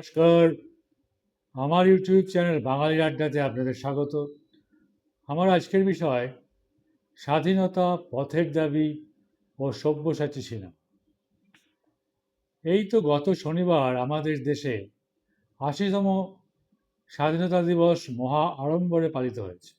নমস্কার। আমার YouTube channel বাঙালির আড্ডাতে আপনাদের স্বাগত। আমার আজকের বিষয় স্বাধীনতা, পথের দাবি ও সব্যসাচী সিনেমা। এই তো গত শনিবার আমাদের দেশে ৮০তম স্বাধীনতা দিবস মহা আড়ম্বরে পালিত হয়েছে।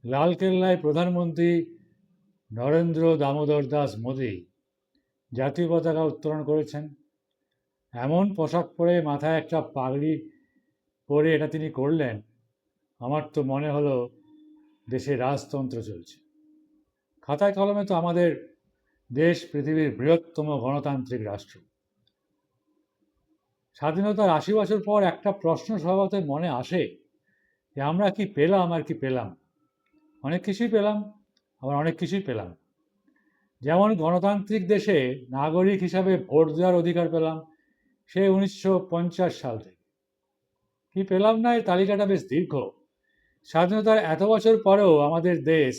লালকেল্লায় প্রধানমন্ত্রী নরেন্দ্র দামোদর দাস মোদী জাতীয় পতাকা উত্তোলন করেছেন। এমন পোশাক পরে মাথায় একটা পাগড়ি পরে এটা তিনি করলেন, আমার তো মনে হলো দেশে রাজতন্ত্র চলছে। খাতায় কলমে তো আমাদের দেশ পৃথিবীর বৃহত্তম গণতান্ত্রিক রাষ্ট্র। স্বাধীনতার ৮০ বছর পর একটা প্রশ্ন স্বভাবতই মনে আসে যে আমরা কি পেলাম আর কি পেলাম। অনেক কিছুই পেলাম, আবার অনেক কিছুই পেলাম। যেমন গণতান্ত্রিক দেশে নাগরিক হিসাবে ভোট দেওয়ার অধিকার পেলাম সে ১৯৫০ সাল থেকে। কি পেলাম না, এর তালিকাটা বেশ দীর্ঘ। স্বাধীনতার এত বছর পরেও আমাদের দেশ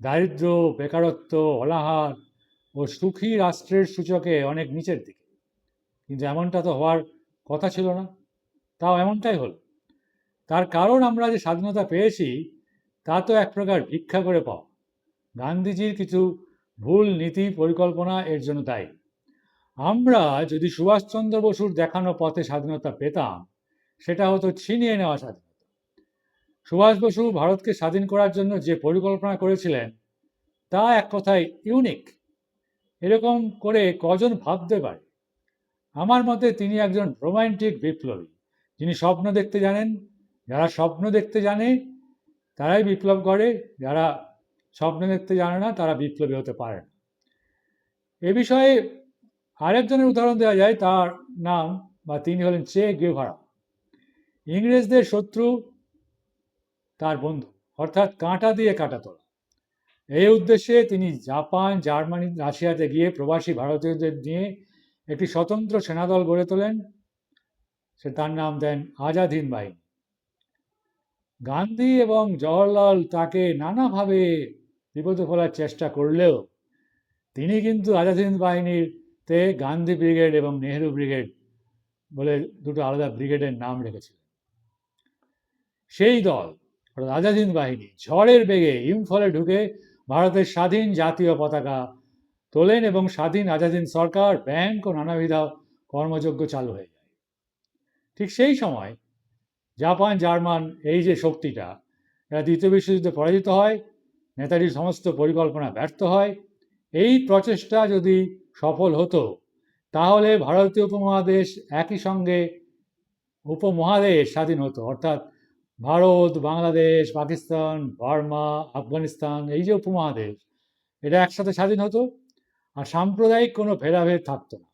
দারিদ্র, বেকারত্ব, অনাহার ও সুখী রাষ্ট্রের সূচকে অনেক নিচের দিকে। কিন্তু এমনটা তো হওয়ার কথা ছিল না, তাও এমনটাই হলো। তার কারণ আমরা যে স্বাধীনতা পেয়েছি তা তো এক প্রকার ভিক্ষা করে পাওয়া। গান্ধীজির কিছু ভুল নীতি পরিকল্পনা এর জন্য দায়ী। আমরা যদি সুভাষচন্দ্র বসুর দেখানো পথে স্বাধীনতা পেতাম, সেটা হতো ছিনিয়ে নেওয়া স্বাধীনতা। সুভাষ বসু ভারতকে স্বাধীন করার জন্য যে পরিকল্পনা করেছিলেন তা এক কথায় ইউনিক। এরকম করে কজন ভাবতে পারে? আমার মতে তিনি একজন রোমান্টিক বিপ্লবী, যিনি স্বপ্ন দেখতে জানেন। যারা স্বপ্ন দেখতে জানে তারাই বিপ্লব করে, যারা স্বপ্ন দেখতে জানে না তারা বিপ্লবী হতে পারে না। এ বিষয়ে আরেকজনের উদাহরণ দেওয়া যায়, তার নাম বা তিনি হলেন চে গেভারা। ইংরেজদের শত্রু, তার বন্ধু, অর্থাৎ কাঁটা দিয়ে কাঁটা তোলা। এই উদ্দেশ্যে তিনি জাপান, জার্মানি, রাশিয়াতে গিয়ে প্রবাসী ভারতীয়দের নিয়ে একটি স্বতন্ত্র সেনাদল গড়ে তোলেন। সে তার নাম দেন আজাদ হিন্দ বাহিনী। গান্ধী এবং জওহরলাল তাকে নানাভাবে বিপদে ফেলার চেষ্টা করলেও তিনি কিন্তু আজাদ হিন্দ বাহিনীতে গান্ধী ব্রিগেড এবং নেহেরু ব্রিগেড বলে দুটো আলাদা ব্রিগেডের নাম রেখেছিলেন। সেই দল আজাদ হিন্দ বাহিনী ঝড়ের বেগে ইম্ফলে ঢুকে ভারতের স্বাধীন জাতীয় পতাকা তোলেন এবং স্বাধীন আজাদ হিন্দ সরকার, ব্যাংক ও নানাবিধ কর্মযজ্ঞ চালু হয়ে যায়। ঠিক সেই সময় জাপান, জার্মান এই যে শক্তিটা, এরা দ্বিতীয় বিশ্বযুদ্ধে পরাজিত হয়, নেতাজির সমস্ত পরিকল্পনা ব্যর্থ হয়। এই প্রচেষ্টা যদি সফল হতো তাহলে ভারতীয় উপমহাদেশ একই সঙ্গে উপমহাদেশ স্বাধীন হতো, অর্থাৎ ভারত, বাংলাদেশ, পাকিস্তান, বার্মা, আফগানিস্তান, এই যে উপমহাদেশ, এটা একসাথে স্বাধীন হতো আর সাম্প্রদায়িক কোনো ভেদাভেদ থাকতো না।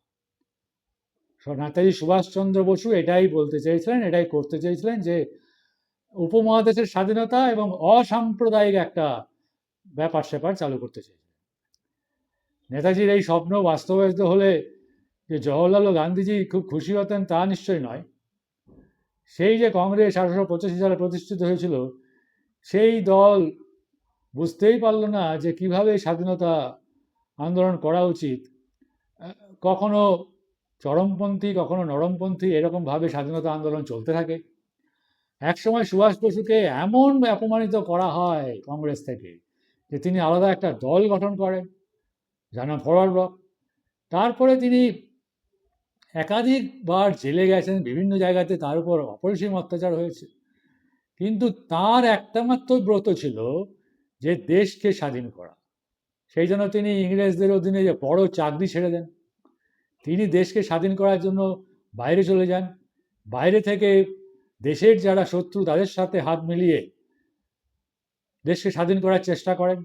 নেতাজি সুভাষচন্দ্র বসু এটাই বলতে চেয়েছিলেন, এটাই করতে চেয়েছিলেন, যে উপমহাদেশের স্বাধীনতা এবং অসাম্প্রদায়িক একটা ব্যাপার স্যাপার চালু করতে চেয়েছিলেন। নেতাজির এই স্বপ্ন বাস্তবায়িত হলে যে জওহরলাল ও গান্ধীজি খুব খুশি হতেন তা নিশ্চয়ই নয়। সেই যে কংগ্রেস 1885 সালে প্রতিষ্ঠিত হয়েছিল, সেই দল বুঝতেই পারল না যে কিভাবে স্বাধীনতা আন্দোলন করা উচিত। কখনো চরমপন্থী, কখনো নরমপন্থী, এরকমভাবে স্বাধীনতা আন্দোলন চলতে থাকে। একসময় সুভাষ বসুকে এমন অপমানিত করা হয় কংগ্রেস থেকে যে তিনি আলাদা একটা দল গঠন করেন, যার নাম ফরওয়ার্ড ব্লক। তারপরে তিনি একাধিকবার জেলে গেছেন, বিভিন্ন জায়গাতে তার উপর অপরিসীম অত্যাচার হয়েছে, কিন্তু তার একটা মাত্র ব্রত ছিল যে দেশকে স্বাধীন করা। সেই জন্য তিনি ইংরেজদের অধীনে যে বড় চাকরি ছেড়ে দেন, তিনি দেশকে স্বাধীন করার জন্য বাইরে চলে যান। বাইরে থেকে দেশের যারা শত্রু তাদের সাথে হাত মিলিয়ে দেশকে স্বাধীন করার চেষ্টা করেন।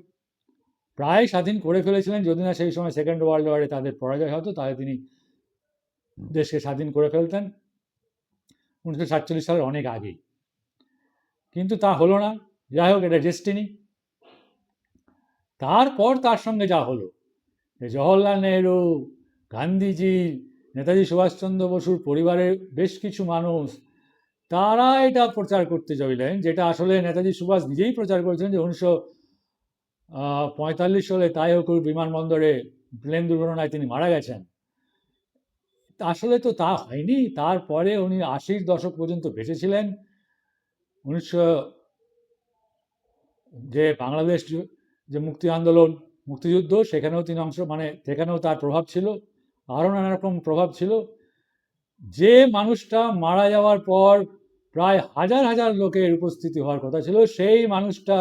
প্রায় স্বাধীন করে ফেলেছিলেন, যদি না সেই সময় সেকেন্ড ওয়ার্ল্ড ওয়ারে তাদের পরাজয় হতো, তাহলে তিনি দেশকে স্বাধীন করে ফেলতেন 1947 সালের অনেক আগেই। কিন্তু তা হলো না। যাই হোক, এটা ডেস্টিনি। তারপর তার সঙ্গে যা হলো, জওহরলাল নেহরু, গান্ধীজি, নেতাজি সুভাষচন্দ্র বসুর পরিবারের বেশ কিছু মানুষ, তারা এটা প্রচার করতে চাইলেন, যেটা আসলে নেতাজি সুভাষ নিজেই প্রচার করেছেন, যে 1945 সালে তাইওকুর বিমানবন্দরে প্লেন দুর্ঘটনায় তিনি মারা গেছেন। আসলে তো তা হয়নি। তারপরে উনি ৮০ দশক পর্যন্ত বেঁচে ছিলেন। ১৯০০ যে বাংলাদেশ যে মুক্তি আন্দোলন, মুক্তিযুদ্ধ, সেখানেও তিনি সেখানেও তার প্রভাব ছিল। আরও নানা রকম প্রভাব ছিল। যে মানুষটা মারা যাওয়ার পর প্রায় হাজার হাজার লোকের উপস্থিতি হওয়ার কথা ছিল, সেই মানুষটা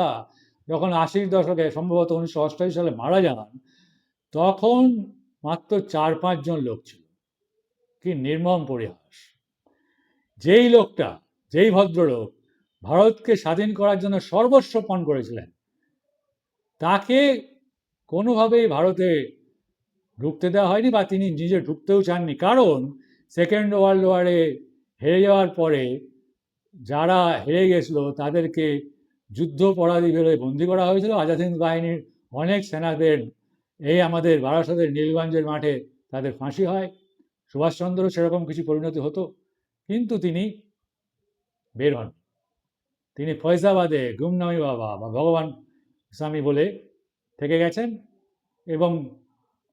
যখন ৮০ দশকে সম্ভবত ১৯৮৮ সালে মারা যান, তখন মাত্র ৪-৫ জন লোক ছিল। কি নির্মম পরিহাস! যেই লোকটা, যেই ভদ্রলোক ভারতকে স্বাধীন করার জন্য সর্বস্ব পণ করেছিলেন, তাকে কোনোভাবেই ভারতে ঢুকতে দেওয়া হয়নি, বা তিনি নিজে ঢুকতেও চাননি। কারণ সেকেন্ড ওয়ার্ল্ড ওয়ারে হেরে যাওয়ার পরে যারা হেরে গেছিল তাদেরকে যুদ্ধপরাধী ভেবে বন্দি করা হয়েছিল। আজাদ হিন্দ বাহিনীর অনেক সেনাদের এই আমাদের বারাসতের নীলগঞ্জের মাঠে তাদের ফাঁসি হয়। সুভাষচন্দ্র সেরকম কিছু পরিণতি হতো, কিন্তু তিনি বের হন। তিনি ফয়জাবাদে গুমনামি বাবা বা ভগবান স্বামী বলে থেকে গেছেন এবং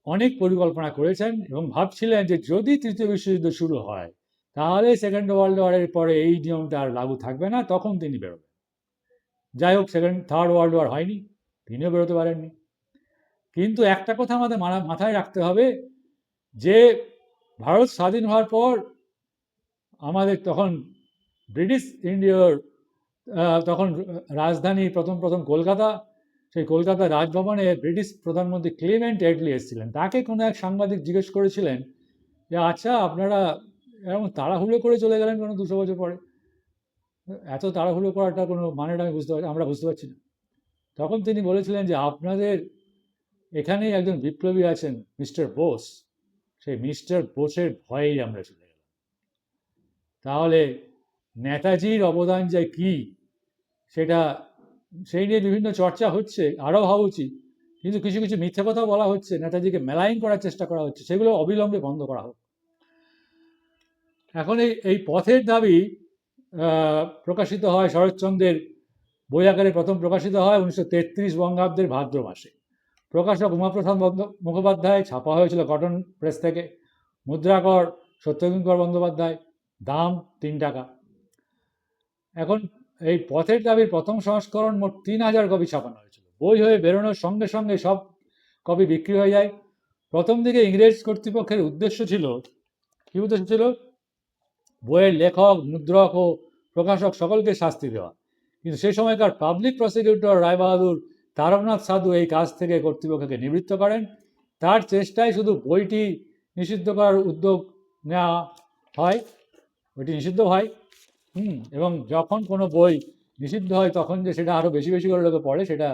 অনেক পরিকল্পনা করেছেন এবং ভাবছিলেন যে যদি তৃতীয় বিশ্বযুদ্ধ শুরু হয় তাহলে সেকেন্ড ওয়ার্ল্ড ওয়ারের পরে এই নিয়মটা আর লাগু থাকবে না, তখন তিনি বেরোবেন। যাই হোক, থার্ড ওয়ার্ল্ড ওয়ার হয়নি, তিনিও বেরোতে পারেননি। কিন্তু একটা কথা আমাদের মাথায় রাখতে হবে যে ভারত স্বাধীন হওয়ার পর আমাদের তখন ব্রিটিশ ইন্ডিয়ার তখন রাজধানী প্রথম কলকাতা। সেই কলকাতা রাজভবনে ব্রিটিশ প্রধানমন্ত্রী ক্লেমেন্ট এটলি এসেছিলেন। তাকে কোনো এক সাংবাদিক জিজ্ঞেস করেছিলেন যে আচ্ছা, আপনারা এরকম তাড়াহুড়ো করে চলে গেলেন কেন ২০০ বছর পরে? এত তাড়াহুড়ো করাটা কোনো মানেটা আমরা বুঝতে পারছি না। তখন তিনি বলেছিলেন যে আপনাদের এখানেই একজন বিপ্লবী আছেন, মিস্টার বোস। সেই মিস্টার বোসের ভয়েই আমরা চলে গেলাম। তাহলে নেতাজির অবদান যে কি, সেটা সেই নিয়ে বিভিন্ন চর্চা হচ্ছে, আরও হওয়া উচিত। কিন্তু কিছু কিছু মিথ্যে কথা বলা হচ্ছে, নেতাজিকে মেলাইন করার চেষ্টা করা হচ্ছে, সেগুলো অবিলম্বে বন্ধ করা হোক। এখন এই পথের দাবি প্রকাশিত হয় শরৎচন্দ্রের বই আকারে, প্রথম প্রকাশিত হয় ১৯৩৩ বঙ্গাব্দের ভাদ্র মাসে। প্রকাশক উমাপ্রসাদ মুখোপাধ্যায়, ছাপা হয়েছিল কটন প্রেস থেকে। মুদ্রাকর সত্যকিঙ্কর বন্দ্যোপাধ্যায়, দাম ৩ টাকা। এখন এই পথের দাবির প্রথম সংস্করণ মোট ৩,০০০ কপি ছাপানো হয়েছিল। বই হয়ে বেরোনোর সঙ্গে সঙ্গে সব কপি বিক্রি হয়ে যায়। প্রথম দিকে ইংরেজ কর্তৃপক্ষের উদ্দেশ্য ছিল, কি উদ্দেশ্য ছিল? বইয়ের লেখক, মুদ্রক ও প্রকাশক সকলকে শাস্তি দেওয়া। কিন্তু সেই সময়কার পাবলিক প্রসিকিউটর রায়বাহাদুর তারকনাথ সাধু এই কাজ থেকে কর্তৃপক্ষকে নিবৃত্ত করেন। তার চেষ্টায় শুধু বইটি নিষিদ্ধ করার উদ্যোগ নেওয়া হয়, বইটি নিষিদ্ধ হয়। এবং যখন কোনো বই নিষিদ্ধ হয় তখন যে সেটা আরও বেশি বেশি করে লোকে পড়ে সেটা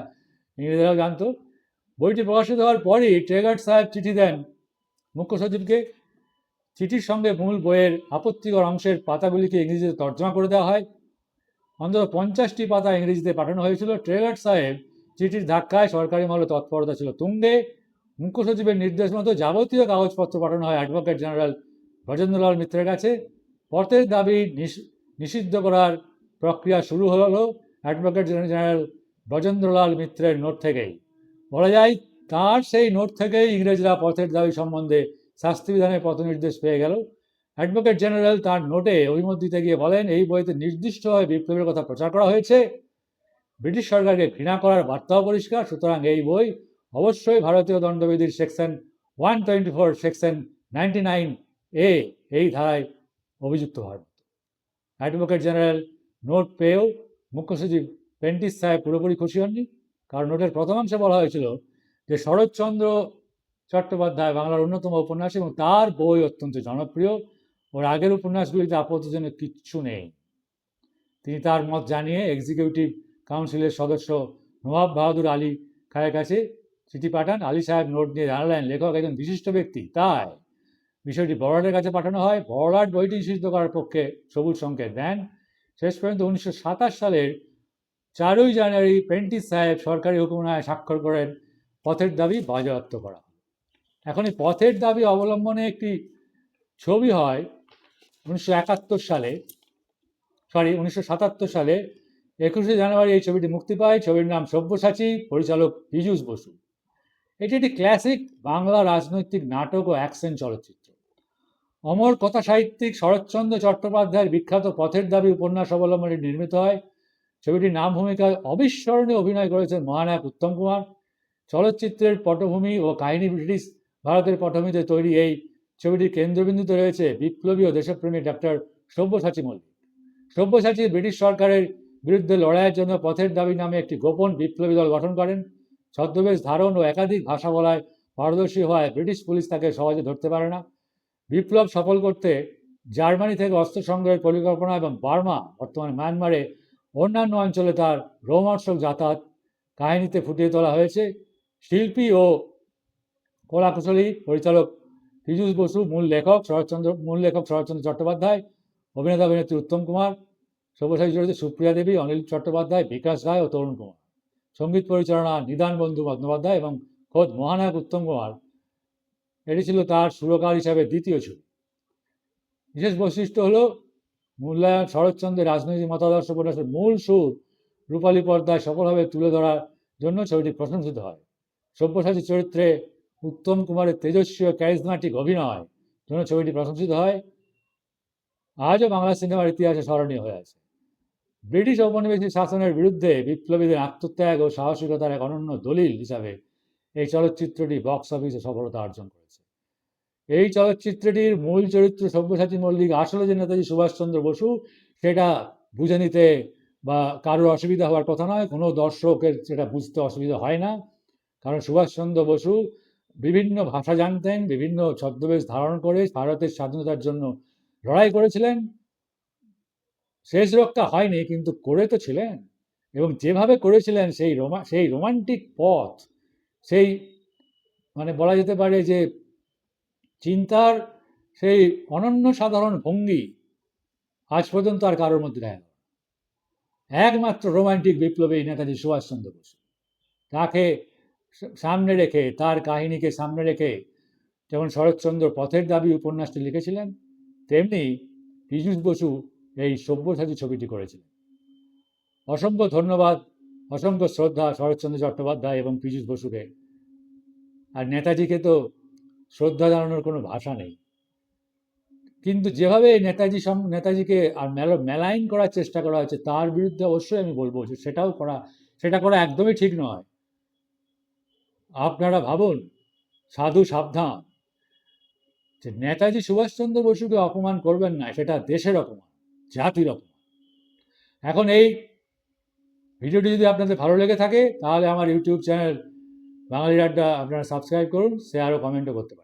ইংরেজরাও জানতো। বইটি প্রকাশিত হওয়ার পরই ট্রেগার্ড সাহেব চিঠি দেন মুখ্য সচিবকে। চিঠির সঙ্গে মূল বইয়ের আপত্তিকর অংশের পাতাগুলিকে ইংরেজিতে তর্জমা করে দেওয়া হয়। অন্তত ৫০টি পাতা ইংরেজিতে পাঠানো হয়েছিল। ট্রেগার্ড সাহেব চিঠির ধাক্কায় সরকারি মহলে তৎপরতা ছিল তুঙ্গে। মুখ্য সচিবের নির্দেশ মতো যাবতীয় কাগজপত্র পাঠানো হয় অ্যাডভোকেট জেনারেল ব্রজেন্দ্রলাল মিত্রের কাছে। পথের দাবি নিষিদ্ধ করার প্রক্রিয়া শুরু হলো অ্যাডভোকেট জেনারেল ব্রজেন্দ্রলাল মিত্রের নোট থেকেই। বলা যায় তার সেই নোট থেকেই ইংরেজরা পথের দাবি সম্বন্ধে শাস্তি বিধানের পথ নির্দেশ পেয়ে গেল। অ্যাডভোকেট জেনারেল তার নোটে অভিমত দিতে গিয়ে বলেন, এই বইতে নির্দিষ্টভাবে বিপ্লবের কথা প্রচার করা হয়েছে, ব্রিটিশ সরকারকে ঘৃণা করার বার্তাও পরিষ্কার। সুতরাং এই বই অবশ্যই ভারতীয় দণ্ডবিধির সেকশন 124, সেকশন 99A এই ধারায় অভিযুক্ত হওয়ার মতো। অ্যাডভোকেট জেনারেল নোট পেয়েও মুখ্য সচিব প্রেন্টিস সাহেব পুরোপুরি খুশি হননি। কারণ নোটের প্রথমাংশে বলা হয়েছিল যে শরৎচন্দ্র চট্টোপাধ্যায় বাংলার অন্যতম উপন্যাসী এবং তার বই অত্যন্ত জনপ্রিয়, ওর আগের উপন্যাসগুলিতে আপত্তিজনক কিচ্ছু নেই। তিনি তার মত জানিয়ে এক্সিকিউটিভ কাউন্সিলের সদস্য নওয়াব বাহাদুর আলী খায়ের কাছে চিঠি পাঠান। আলী সাহেব নোট নিয়ে জানালেন লেখক একজন বিশিষ্ট ব্যক্তি, তাই বিষয়টি বড়লাটের কাছে পাঠানো হয়। বড়লাট বইটি নিষিদ্ধ করার পক্ষে সবুজ সংকেত দেন। শেষ পর্যন্ত ১৯২৭ সালের ৪ই জানুয়ারি প্রেন্টিস সাহেব সরকারি হুকুমনামায় স্বাক্ষর করেন, পথের দাবি বাজেয়াপ্ত করা। এখন এই পথের দাবি অবলম্বনে একটি ছবি হয় ১৯৭১ সালে, ২১শে জানুয়ারি এই ছবিটি মুক্তি পায়। ছবির নাম সব্যসাচী, পরিচালক পীযূষ বসু। এটি একটি ক্লাসিক বাংলা রাজনৈতিক নাটক ও অ্যাকশন চলচ্চিত্র। অমর কথা সাহিত্যিক শরৎচন্দ্র চট্টোপাধ্যায়ের বিখ্যাত পথের দাবি উপন্যাস অবলম্বনে নির্মিত হয়। ছবিটির নাম ভূমিকায় অবিস্মরণীয় অভিনয় করেছেন মহানায়ক উত্তম কুমার। চলচ্চিত্রের পটভূমি ও কাহিনী ব্রিটিশ ভারতের পটভূমিতে তৈরি এই ছবিটির কেন্দ্রবিন্দুতে রয়েছে বিপ্লবী ও দেশপ্রেমী ডক্টর সব্যসাচী মল্লিক। সব্যসাচী ব্রিটিশ সরকারের বিরুদ্ধে লড়াইয়ের জন্য পথের দাবি নামে একটি গোপন বিপ্লবী দল গঠন করেন। ছদ্মবেশ ধারণ ও একাধিক ভাষা বলায় পারদর্শী হওয়ায় ব্রিটিশ পুলিশ তাকে সহজে ধরতে পারে না। বিপ্লব সফল করতে জার্মানি থেকে অস্ত্র সংগ্রহের পরিকল্পনা এবং বার্মা, বর্তমানে মায়ানমারে অন্যান্য অঞ্চলে তার রোমহর্ষক যাতায়াত কাহিনীতে ফুটিয়ে তোলা হয়েছে। শিল্পী ও কলাকুশলী পরিচালক পীযূষ বসু, মূল লেখক শরৎচন্দ্র চট্টোপাধ্যায়, অভিনেতা অভিনেত্রী উত্তম কুমার, সব্যসাচী চরিত্রে সুপ্রিয়া দেবী, অনিল চট্টোপাধ্যায়, বিকাশ রায় ও তরুণ কুমার। সঙ্গীত পরিচালনা নিদান বন্ধু বন্দ্যোপাধ্যায় এবং খোদ মহানায়ক উত্তম কুমার। এটি ছিল তার সুরকার হিসাবে দ্বিতীয় ছবি। বিশেষ বৈশিষ্ট্য হল মূল্যায়ন শরৎচন্দ্রের রাজনৈতিক মতাদর্শ উপন্যাসের মূল সুর রূপালী পর্দায় সফলভাবে তুলে ধরার জন্য ছবিটি প্রশংসিত হয়। সব্যসাচী চরিত্রে উত্তম কুমারের তেজস্বী ও ক্যারিজমাটিক অভিনয় জন্য ছবিটি প্রশংসিত হয়। আজও বাংলা সিনেমার ইতিহাসে স্মরণীয় হয়ে আছে। ব্রিটিশ ঔপনিবেশিক শাসনের বিরুদ্ধে বিপ্লবীদের আত্মত্যাগ ও সাহসিকতার এক অনন্য দলিল হিসাবে এই চলচ্চিত্রটি বক্স অফিসে সফলতা অর্জন করেছে। এই চলচ্চিত্রটির মূল চরিত্র সব্যসাচী মল্লিক আসলে যে নেতাজি সুভাষচন্দ্র বসু, সেটা বুঝে নিতে বা কারোর অসুবিধা হওয়ার কথা নয়। কোনো দর্শকের সেটা বুঝতে অসুবিধা হয় না, কারণ সুভাষচন্দ্র বসু বিভিন্ন ভাষা জানতেন, বিভিন্ন ছদ্মবেশ ধারণ করে ভারতের স্বাধীনতার জন্য লড়াই করেছিলেন। শেষ রক্ষা হয়নি, কিন্তু করে তো ছিলেন, এবং যেভাবে করেছিলেন সেই রোমান্টিক পথ, সেই মানে বলা যেতে পারে যে চিন্তার সেই অনন্য সাধারণ ভঙ্গি আজ পর্যন্ত আর কারোর মধ্যে দেখা গেল। একমাত্র রোমান্টিক বিপ্লবী নেতাজি সুভাষচন্দ্র বসু। তাকে সামনে রেখে, তার কাহিনীকে সামনে রেখে যেমন শরৎচন্দ্র পথের দাবি উপন্যাসটি লিখেছিলেন, তেমনি পীযূষ বসু এই সব্যসাচী ছবিটি করেছিলেন। অসংখ্য ধন্যবাদ, অসংখ্য শ্রদ্ধা শরৎচন্দ্র চট্টোপাধ্যায় এবং পীযূষ বসুকে। আর নেতাজিকে তো শ্রদ্ধা জানানোর কোনো ভাষা নেই, কিন্তু যেভাবে নেতাজিকে আর মেলাইন করার চেষ্টা করা হয়েছে, তার বিরুদ্ধে অবশ্যই আমি বলবো যে সেটা করা একদমই ঠিক নয়। আপনারা ভাবুন, সাধু সাবধান, যে নেতাজি সুভাষচন্দ্র বসুকে অপমান করবেন না, সেটা দেশের অপমান, জাতির অপমান। এখন এই ভিডিওটি যদি আপনাদের ভালো লেগে থাকে, তাহলে আমার ইউটিউব চ্যানেল বাঙালির আড্ডা আপনারা সাবস্ক্রাইব করুন, শেয়ার ও কমেন্টও করতে পারেন।